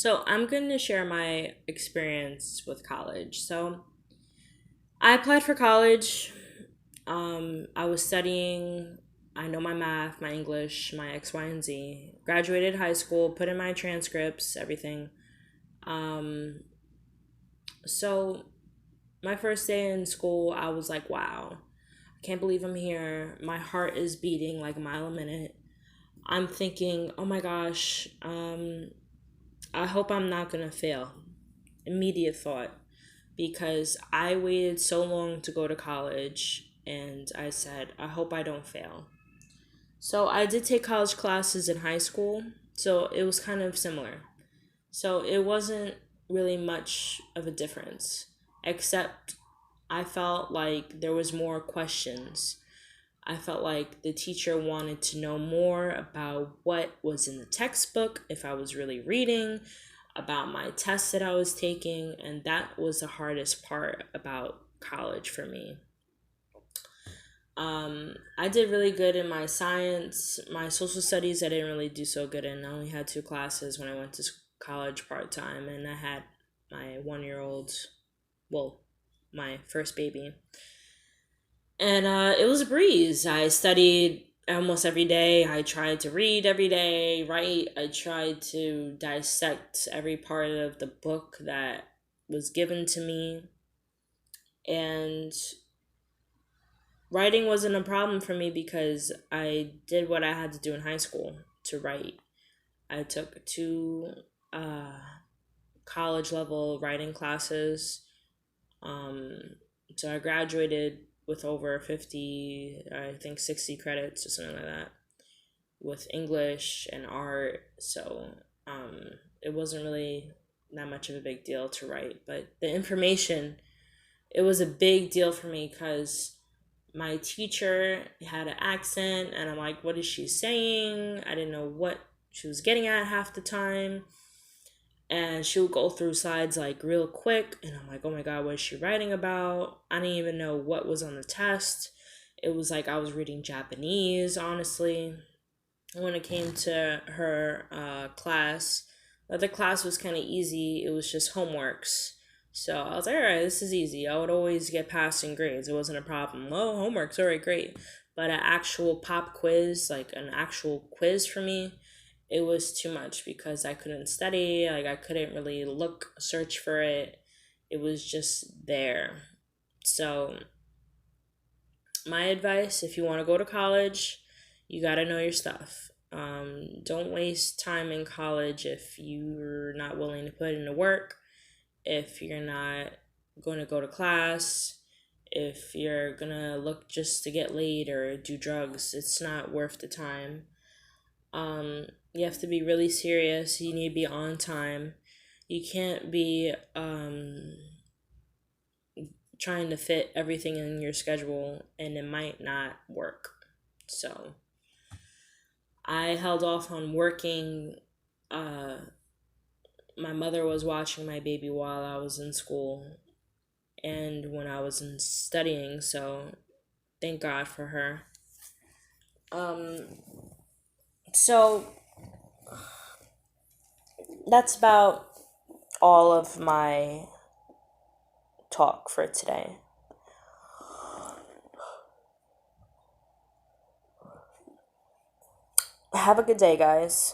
So, I'm going to share my experience with college. So, I applied for college. I was studying, I know my math, my English, my X, Y, and Z. Graduated high school, put in my transcripts, everything. Um, so, my first day in school, I was like, wow, I can't believe I'm here. My heart is beating like a mile a minute. I'm thinking, oh my gosh, I hope I'm not going to fail. Immediate thought. Because I waited so long to go to college and I said, I hope I don't fail. So I did take college classes in high school, so it was kind of similar. So it wasn't really much of a difference, except I felt like there was more questions. I felt like the teacher wanted to know more about what was in the textbook, if I was really reading, about my tests that I was taking, and that was the hardest part about college for me. I did really good in my science, my social studies. I didn't really do so good in. I only had two classes when I went to college part time, and I had my 1 year old, well, my first baby, and it was a breeze. I studied almost every day. I tried to read every day, write. I tried to dissect every part of the book that was given to me. And writing wasn't a problem for me because I did what I had to do in high school to write. I took two uh, college level writing classes. Um, so I graduated with over 50, I think 60 credits or something like that, with English and art. So um, it wasn't really that much of a big deal to write. But the information, it was a big deal for me because my teacher had an accent, and I'm like, what is she saying? I didn't know what she was getting at half the time. And she would go through slides like real quick, and I'm like, oh my god, what is she writing about? I didn't even know what was on the test. It was like I was reading Japanese, honestly. When it came to her class, the other class was kind of easy. It was just homeworks. So I was like, all right, this is easy. I would always get passing grades. It wasn't a problem. Oh, homework's all right, great. But an actual pop quiz, like an actual quiz for me, it was too much because I couldn't study. Like I couldn't really search for it. It was just there. So my advice, if you want to go to college, you got to know your stuff. Don't waste time in college if you're not willing to put in the work, if you're not going to go to class, if you're going to look just to get laid or do drugs. It's not worth the time. You have to be really serious. You need to be on time. You can't be trying to fit everything in your schedule and it might not work. So I held off on working. Uh, my mother was watching my baby while I was in school and when I was in studying, so thank God for her. Um, so that's about all of my talk for today. Have a good day, guys.